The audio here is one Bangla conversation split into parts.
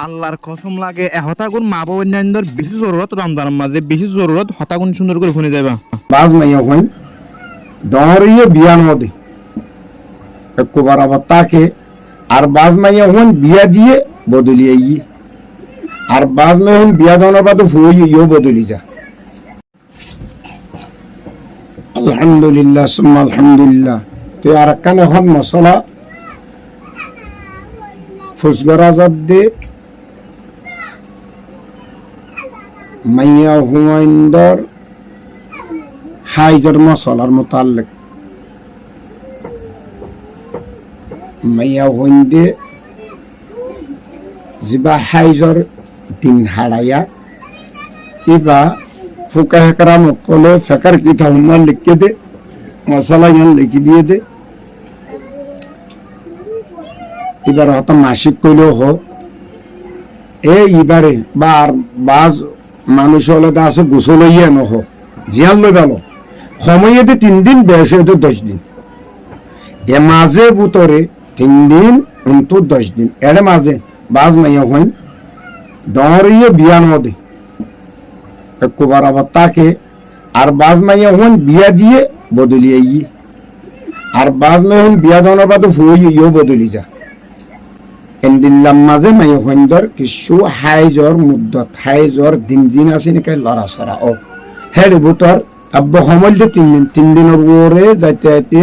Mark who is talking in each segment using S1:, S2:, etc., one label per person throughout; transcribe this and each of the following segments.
S1: আল্লাহর কসম লাগে হতাগুন মা বাবা অন্যান্যদের বেশি জরুরত রমজানের মাঝে বেশি জরুরত হতাগুন সুন্দর করে শুনে যাবা
S2: বাজ মাইয়া হইন ডরিয়ে বিয়া নদে একবার আবার তাকে আর বাজ মাইয়া হইন বিয়া দিয়ে বদলিয়ে ই আর বাজ মাইয়া হইন বিয়া দেওয়ার বাদে হই ইও বদলি যা আলহামদুলিল্লাহ সুম্মা আলহামদুলিল্লাহ তো আর কান এখন মশলা ফুসগরা জাত দে মাইয়া হুমাইন্দর হাইজর মশলার মোতাল্লিক মাইয়া হইন্দে জিবা হাইজর দিন হারাইয়া ইবা ফুকা হেকরা মকলে ফেকার কিতা হুম্মা লিখে দে মশলা ইয়ান লিখে দিয়ে দে এবার হয়তো মাসিক কইলেও হোক এইবারে বা আর বাজ মানুষ হলে তা আছে গোসল ইয়ে নহ জিয়ান লই ভালো সময়ে 3 দিন বেশ হইতে 10 দিন এ মাঝে বুতরে 3 দিন অন্তু 10 দিন এর মাঝে বাজ মাইয়া হইন ডরিয়ে বিয়া নদে একবার আবার তাকে আর বাজ মাইয়া হইন বিয়া দিয়ে বদলিয়ে ই আর বাজ মাইয়া হইন বিয়া দেওয়ার বাদে হই ইও বদলি যা এন্দিল্লাম মাঝে মাইয়া হইন্দর কিছু হাইজর মুদ্দত হাইজর দিন আছে নাকি লড়া সরা ও হেড বুতর আব্ব সমল যে 3 দিনের ওরে যাইতে যাইতে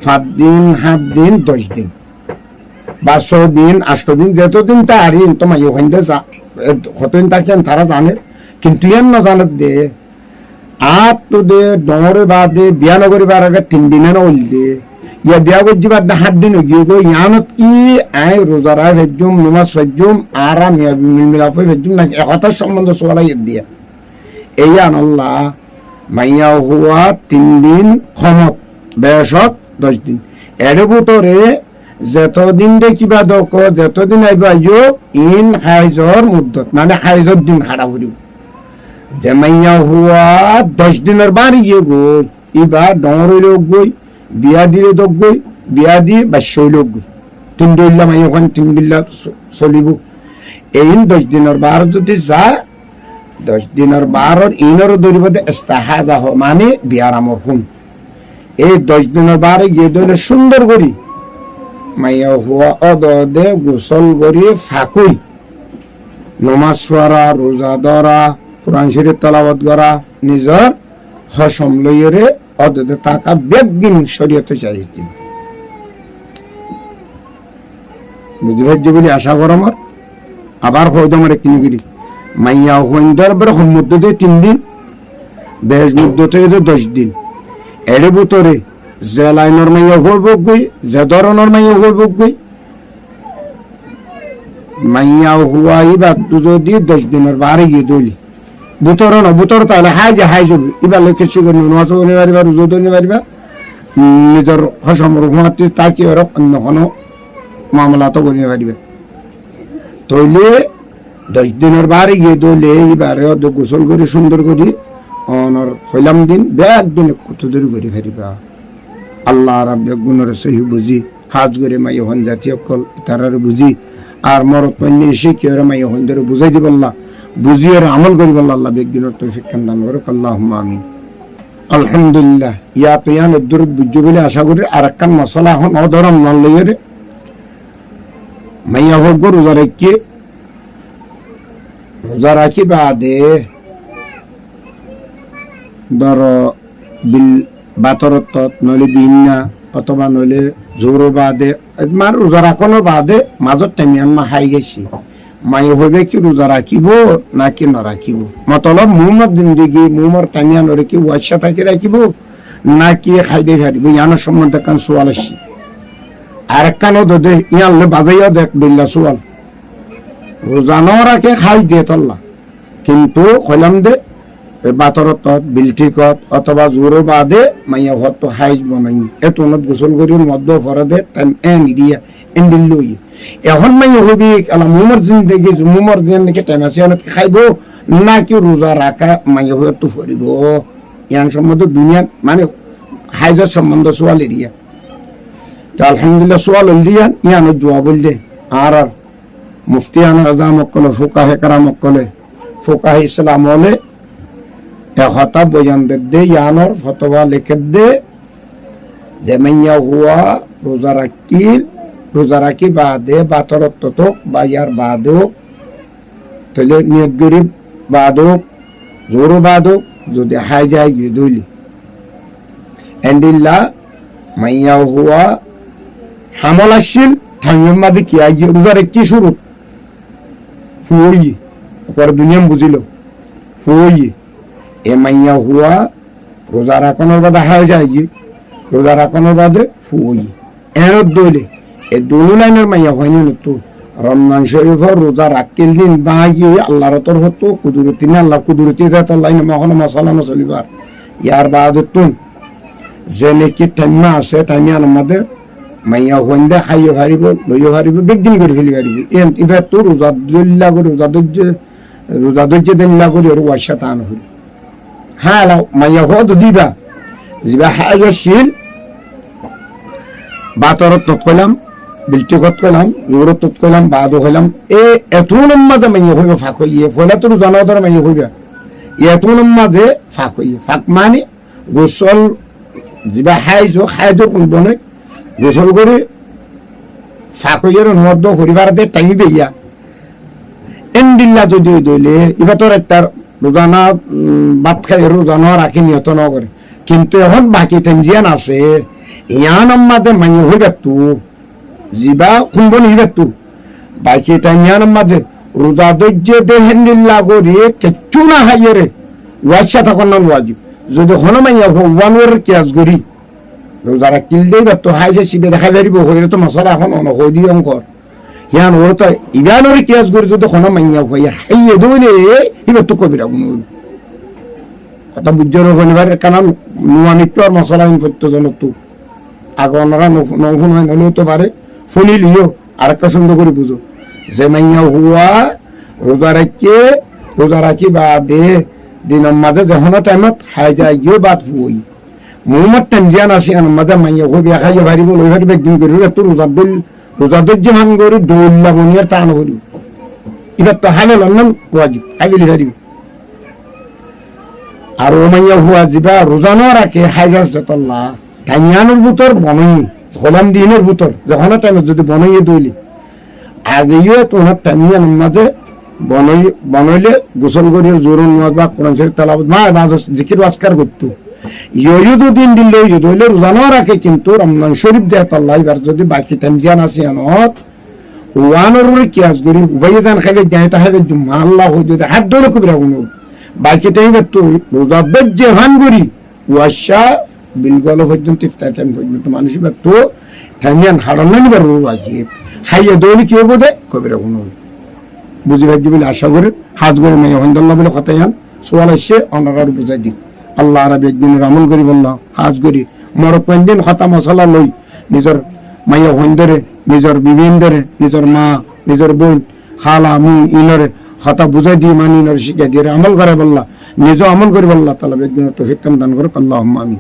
S2: 5 দিন 7 দিন 10 দিন 12 দিন 8 দিন যতদিন তা আরি তো মাইয়া হইন্দে কতদিন থাকেন তারা জানে কিন্তু ইয়ান না জানে দে আত তো দে ডরে বাদে বিয়া নগরিবার আগে 3 দিনে না হইল দে ইয়া বিয়া করছি বাদ 7 দিন হয়ে গো ইয়ানত কি আই রোজারা ভেজুম নমাজ ভেজুম আরাম মিলাপ ভেজুম না একতার সম্বন্ধ সোয়ালাই দিয়া এই আল্লাহ মাইয়া হুয়া 3 দিন ক্ষমত বেশত 10 দিন এর ভিতরে যতদিন দে কিবা দক যতদিন আইবা ইন হাইজর মুদ্দত মানে হাইজর দিন খাড়া করিব যে মাইয়া হুয়া 10 দিনের বাড়ি গিয়ে গই ইবা ডর লোক গই বিয়া দিলে দক গই বিয়া দিয়ে বাস্যই লোক গই 3 দিল্লা মাইয়া ওখান 3 দিল্লা চলিব এই 10 দিনের বার যদি যা 10 দিনের বারর ইনর দরিবতে ইস্তাহাজা হ মানে বিয়ার আমর হুন এই 10 দিনের বারে গিয়ে দইলে সুন্দর করি মাইয়া হুয়া অদদে গোসল করি ফাকুই নমাজ পড়া রোজা ধরা কোরআন শরীফ তেলাওয়াত করা নিজর হসম লইরে অদদে টাকা বেগদিন শরীয়তে চাইছি বুঝতে পারছি বলে আশা কর আমার আবার হয়তো আমার কিনিগিরি মাইয়া হইন্দর বড় মধ্য দিয়ে 3 দিন বেশ মধ্য থেকে 10 দিন এর ভিতরে যে লাইনের মাইয়া হইব গই যে ধরনের মাইয়া হইব গই মাইয়া হুয়াই বা যদি 10 দিনের বারে গিয়ে দইলি বুতর তাহলে হাই যাবি এবার কিছু করে নাচ করে পারিবা রোজা ধরে পারিবা নিজের হসম রুমাতে তাকে ওর অন্য কোনো মামলা তো করে পারিবে তইলে 10 দিনের বারে গিয়ে দইলে এবারে গোসল করে সুন্দর করে অনর হইলাম দিন ব্যাগ দিন কত দূর করে ফেরিবা আল্লাহ রাব্বে গুণের সহি বুঝি হাজ করে মাইয়া হন জাতীয় কল তারার বুঝি আর মরত পণ্য শিখি ওরা মাইয়া হন ধরে বুঝাই দিব আল্লাহ বুঝিয়ে আমল করিব আল্লাহ বেগদিনের তৌফিক দান করুক আল্লাহুম্মা আমিন আলহামদুলিল্লাহ ইয়া তো ইয়ান দুরুদ বুঝু বলে আশা করি আর একখান মশলা হন অধরম নন লইরে মাইয়া হোক রোজা রাখি বাদে ধর বিল বাতরত নইলে বিন্না অথবা নইলে জোর বাদে মার রোজা রাখনের বাদে মাজত টাইমিয়ান মা হাই গেছি মাই হইবে কি রোজা রাখিব নাকি নরাখিব মতলব মুহম্মদ জিন্দিগি মুহম্মদ টাইমিয়ান ওরে কি ওয়াইসা থাকি রাখিব নাকি খাইদে ফারিব ইয়ানোর সম্বন্ধে কান সোয়াল আসি আর কানো দে ইয়ানলে বাজাইয়া দেখ বিল্লা সোয়াল রোজা ন রাখে খাই দিয়ে তল্লা কিন্তু কইলাম দে বাতরত বিলটিকত অথবা জোর বাদে মাইয়া হত হাইজ বনাই এত নত গোসল করি মধ্য ফরাদে টাইম এন দিয়া এন দিল্লই এখন মাইয়া হইবি আলা মুমর জিন্দেগি মুমর দিন নাকি টাইম আছে অনেক খাইব নাকি রোজা রাখা মাইয়া হয়ে তো ফরিব ইয়ান সম্বন্ধে দুনিয়া মানে হাইজের সম্বন্ধ সোয়াল এরিয়া তো আলহামদুলিল্লাহ সোয়াল দিয়া ইয়ান জবাব বললে আর মুফতিয়ান আজম অকলে ফুকাহে কারাম অকলে ফুকাহে ইসলাম হলে হতা বয়ান দে ইয়ানোর ফতোয়া লিখে দে যে মাইয়া হুয়া রোজা রাখি বাদে বাতরত তক বা ইয়ার বাদেও তাহলে নিয়ত গরিব বাদক জোরো বাদক যদি হাই যায় গিয়ে দইলি এন্ডিল্লা মাইয়া হুয়া হামল আসছিল ঠামির মাঝে কি আই রোজা রেখি শুরু ফুই পরে দুনিয়া বুঝিল ফুই এ মাইয়া হুয়া রোজা রাখানোর বাদে হাই যায় গিয়ে রোজা রাখানোর বাদে ফুই এর দইলে এই দুনো লাইনের মাইয়া হয়নি নতো রমজান শরীফর রোজা রাখিল দিন বা গিয়ে আল্লাহর তরফ তো কুদরতি না আল্লাহ কুদরতি দাতা লাইনে মহন মশালা না চলিবার ইয়ার বাদতুন যে নাকি টাইমা আছে টাইমে আমাদের মাইয়া হইন্দে খাইয়ে হারিব লইয়ে হারিব বেগদিন করে ফেলি হারিব এবার তো রোজা দল্লা করে রোজা ধৈর্য দিল্লা করে আর ওয়াশা টান হইল হ্যাঁ মাইয়া হওয়া তো দিবা যিবা হাজার শিল বাতরত তৎ কইলাম বিলটিকত কইলাম জোরত তৎ কইলাম বাদও হইলাম এত নম্মাজে মাইয়া হইবা ফাঁক হইয়ে ফলে তোর জানাওয়ার মাইয়া হইবা এত নম্মাজে ফাঁক হইয়ে ফাঁক মানে গোসল যিবা খাইজো কোন বনে গোসল করে ফাঁক হইয়ার মধ্য করিবার দে টাইমে ইয়া এন্ডিল্লা যদি দইলে এবার তোর একটা রোজানা ভাত খাই রোজানা রাখি নিহত ন করে কিন্তু এখন বাকি টাইম জিয়ান আছে ইয়ান আম্মাদের মাইয়া হইবা তো যিবা খুনবন হইবা তো বাকি টাইম ইয়ান আম্মাদের রোজা ধৈর্য দে হেন্ডিল্লা করি কিচ্ছু না হাইয়ে রে ওয়াইসা থাকার নাম ওয়াজিব যদি হনমাইয়া ওয়ানোর কেয়াস করি রোজা রাখিল দেই বা তো হাইজে শিবে দেখা পারিব হইলে তো মশলা এখন অনহই দি অঙ্কর ইয়ান ওর তো ইবানোর কেয়াস করি যদি হনমাইয়া হইয়া হাইয়ে দইলে এবার তো কবিরা গুণ কথা বুঝার শনিবার কারণ নোয়ানিত্য আর মশলা প্রত্যজন তো আগে ওনারা নহুন হয় নলেও তো পারে ফোনি লিও আর একটা সুন্দর করে বুঝো যে মাইয়া হুয়া রোজা রাখি বা দে দিনের মাঝে যখন টাইমত হাই যায় গিয়ে বাদ ফুই মোহাম্মদ টাইম জিয়ান আসি আন মাঝে মাইয়া হই বিয়া খাইয়ে ভারিব লই ভারিব একদিন করি তো রোজা দৈর্য মান করি দৌল্লা বনিয়ার টান করি এবার তো হাইলে নাম ওয়াজিব হাইলি ভারিব আর ও মাইয়া হুয়া যিবা রোজা ন রাখে হাইজাস যতল্লা টাইমিয়ানোর ভিতর বনই হলাম দিনের ভিতর যখন টাইমত যদি বনইয়ে দইলি আগেও তোমার টাইমিয়ানোর মাঝে বনইলে গোসল করি জোর নামাজ বা কোরআন শরীফ তেলাওয়াত বা জিকির ওয়াজকার করতো ইয়ো তো দিন দিল হইলে রোজা না রাখে কিন্তু রমজান শরীফ দেয় আল্লাহ এবার যদি বাকি টাইম জিয়ান আছে আনত ওয়ানোর কিয়াস করি উবাইয়ে জান খাইলে যাইতা খাইলে আল্লাহ হইতে হাত ধরে কবিরা গুণ বাকি টাইম তো রোজা দজ্জে হান করি ওয়াশা বিলগল পর্যন্ত ইফতার টাইম পর্যন্ত মানুষ এবার তো টাইমিয়ান হারান না নিবার ওয়াজিব হাইয়ে দৌড়ি কি হবো দে কবিরা গুণ বুঝি ভাজি বলে আশা করে হাজ করে মেয়ে হন্দল্লাহ বলে কথা ইয়ান সোয়াল এসে অনার বুঝাই দিই আল্লাহ আরবি একদিনের আমল করি বললাম হাজ করি মরক দিন হতা মশলা লই নিজের মাইয়া হন্দরে নিজের বিবেন্দরে নিজের মা নিজের বোন খালা আমি ইনরে হতা বুঝাই দিয়ে মানি ইনরে শিখাই দিয়ে আমল করে বললা নিজেও আমল করি বললা তাহলে একদিনের তো হিকাম দান করে আল্লাহ আমি